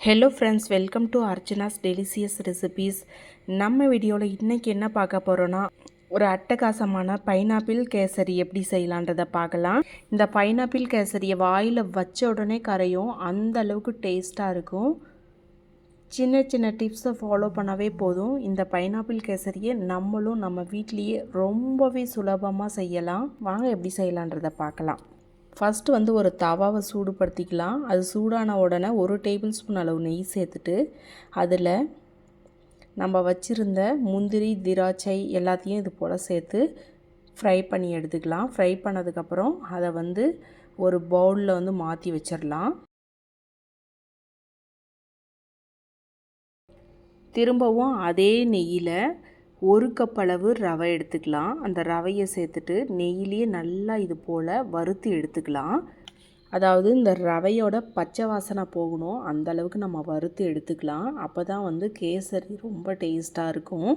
Hello friends, welcome to Archana's delicious recipes. நம்ம வீடியோவில் இன்றைக்கி என்ன பார்க்க போகிறோன்னா, ஒரு அட்டகாசமான பைனாப்பிள் கேசரி எப்படி செய்யலான்றதை பார்க்கலாம். இந்த பைனாப்பிள் கேசரியை வாயில் வச்ச உடனே கரையும், அந்த அளவுக்கு டேஸ்ட்டாக இருக்கும். சின்ன சின்ன டிப்ஸை ஃபாலோ பண்ணவே போதும். இந்த பைனாப்பிள் கேசரியை நம்மளும் நம்ம வீட்லேயே ரொம்பவே சுலபமாக செய்யலாம். வாங்க எப்படி செய்யலான்றதை பார்க்கலாம். ஃபஸ்ட்டு ஒரு தவாவை சூடுபடுத்திக்கலாம். அது சூடான உடனே 1 டேபிள் ஸ்பூன் அளவு நெய் சேர்த்துட்டு அதில் நம்ம வச்சுருந்த முந்திரி, திராட்சை எல்லாத்தையும் இது போல் சேர்த்து ஃப்ரை பண்ணி எடுத்துக்கலாம். ஃப்ரை பண்ணதுக்கப்புறம் அதை ஒரு பவுலில் மாற்றி வச்சிடலாம். திரும்பவும் அதே நெய்யில் 1 கப் அளவு ரவை எடுத்துக்கலாம். அந்த ரவையை சேர்த்துட்டு நெய்யிலேயே நல்லா இது போல் வறுத்து எடுத்துக்கலாம். அதாவது இந்த ரவையோட பச்சை வாசனை போகணும், அந்த அளவுக்கு நம்ம வறுத்து எடுத்துக்கலாம். அப்போ தான் கேசரி ரொம்ப டேஸ்ட்டாக இருக்கும்.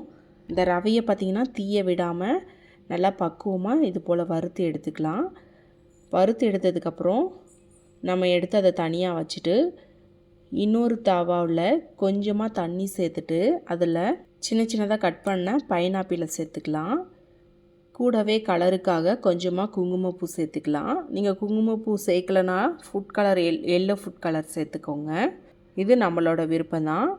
இந்த ரவையை பார்த்திங்கன்னா தீய விடாமல் நல்லா பக்குவமாக இது போல் வறுத்து எடுத்துக்கலாம். வறுத்து எடுத்ததுக்கப்புறம் நம்ம எடுத்து அதை தனியாக வச்சுட்டு இன்னொரு தவாவில் கொஞ்சமாக தண்ணி சேர்த்துட்டு அதில் சின்ன சின்னதாக கட் பண்ண பைனாப்பிளை சேர்த்துக்கலாம். கூடவே கலருக்காக கொஞ்சமாக குங்குமப்பூ சேர்த்துக்கலாம். நீங்கள் குங்குமப்பூ சேர்க்கலைன்னா food colour yellow food colour சேர்த்துக்கோங்க. இது நம்மளோட விருப்பம்தான்.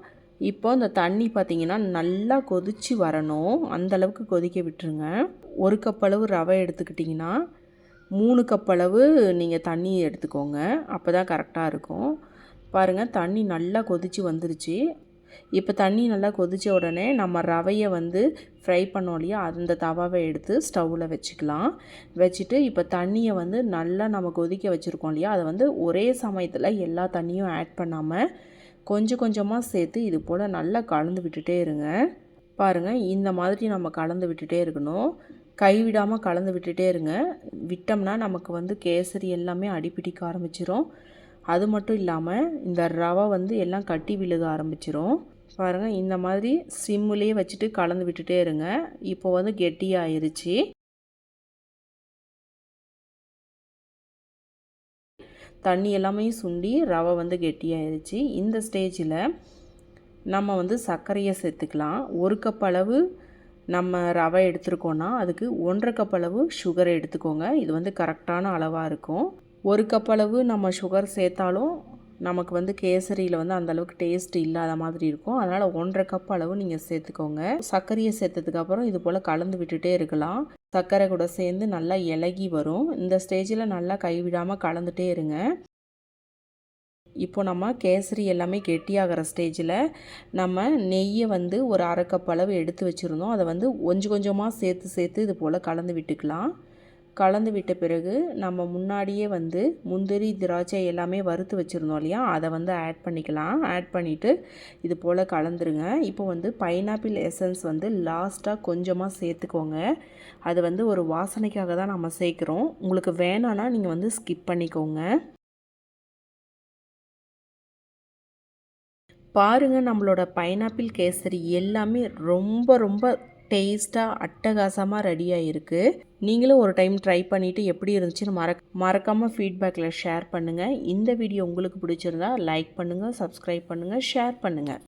இப்போ இந்த தண்ணி பார்த்திங்கன்னா நல்லா கொதித்து வரணும், அந்தளவுக்கு கொதிக்க விட்டுருங்க. 1 கப் அளவு ரவை எடுத்துக்கிட்டிங்கன்னா 3 கப் அளவு நீங்கள் தண்ணி எடுத்துக்கோங்க. அப்போ தான் கரெக்டாக இருக்கும். பாருங்கள், தண்ணி நல்லா கொதித்து வந்துருச்சு. இப்போ தண்ணி நல்லா கொதித்த உடனே நம்ம ரவையை ஃப்ரை பண்ணோம் இல்லையா, அந்த தவாவை எடுத்து ஸ்டவ்வில் வச்சுக்கலாம். வச்சுட்டு இப்போ தண்ணியை நல்லா நம்ம கொதிக்க வச்சுருக்கோம் இல்லையா, அதை ஒரே சமயத்தில் எல்லா தண்ணியும் ஆட் பண்ணாமல் கொஞ்சம் கொஞ்சமாக சேர்த்து இது போல் நல்லா கலந்து விட்டுட்டே இருங்க. பாருங்கள், இந்த மாதிரி நம்ம கலந்து விட்டுட்டே இருக்கணும். கைவிடாமல் கலந்து விட்டுட்டே இருங்க. விட்டோம்னா நமக்கு கேசரி எல்லாமே அடிப்பிடிக்க ஆரம்பிச்சிரும். அது மட்டும் இல்லாமல் இந்த ரவை எல்லாம் கட்டி விழுக ஆரம்பிச்சிரும். பாருங்கள், இந்த மாதிரி சிம்முலேயே வச்சுட்டு கலந்து விட்டுட்டே இருங்க. இப்போ கெட்டியாயிருச்சு. தண்ணி எல்லாமே சுண்டி ரவை கெட்டியாயிருச்சு. இந்த ஸ்டேஜில் நம்ம சர்க்கரையை சேர்த்துக்கலாம். 1 கப் அளவு நம்ம ரவை எடுத்துருக்கோன்னா அதுக்கு 1.5 கப் அளவு சுகரை எடுத்துக்கோங்க. இது கரெக்டான அளவாக இருக்கும். 1 கப் அளவு நம்ம சுகர் சேர்த்தாலும் நமக்கு கேசரியில் அந்தளவுக்கு டேஸ்ட் இல்லாத மாதிரி இருக்கும். அதனால் 1.5 கப் அளவு நீங்கள் சேர்த்துக்கோங்க. சர்க்கரையை சேர்த்ததுக்கப்புறம் இது போல் கலந்து விட்டுட்டே இருக்கலாம். சர்க்கரை கூட சேர்ந்து நல்லா இலகி வரும். இந்த ஸ்டேஜில் நல்லா கைவிடாமல் கலந்துகிட்டே இருங்க. இப்போ நம்ம கேசரி எல்லாமே கெட்டியாகிற ஸ்டேஜில் நம்ம நெய்யை ஒரு 1/2 கப் அளவு எடுத்து வச்சுருந்தோம். அதை கொஞ்சம் கொஞ்சமாக சேர்த்து இது போல் கலந்து விட்டுக்கலாம். கலந்து விட்ட பிறகு நம்ம முன்னாடியே முந்திரி, திராட்சை எல்லாமே வறுத்து வச்சுருந்தோம் இல்லையா, அதை ஆட் பண்ணிக்கலாம். ஆட் பண்ணிவிட்டு இது போல் கலந்துருங்க. இப்போ பைனாப்பிள் எசன்ஸ் லாஸ்ட்டாக கொஞ்சமாக சேர்த்துக்கோங்க. அது ஒரு வாசனைக்காக தான் நம்ம சேர்க்குறோம். உங்களுக்கு வேணான்னா நீங்கள் ஸ்கிப் பண்ணிக்கோங்க. பாருங்கள், நம்மளோட பைனாப்பிள் கேசரி எல்லாமே ரொம்ப ரொம்ப டேஸ்ட்டாக அட்டகாசமாக ரெடியாக இருக்குது. நீங்களும் ஒரு டைம் ட்ரை பண்ணிவிட்டு எப்படி இருந்துச்சுன்னு மறக்காமல் ஃபீட்பேக்கில் ஷேர் பண்ணுங்கள். இந்த வீடியோ உங்களுக்கு பிடிச்சிருந்தா லைக் பண்ணுங்கள், சப்ஸ்கிரைப் பண்ணுங்கள், ஷேர் பண்ணுங்கள்.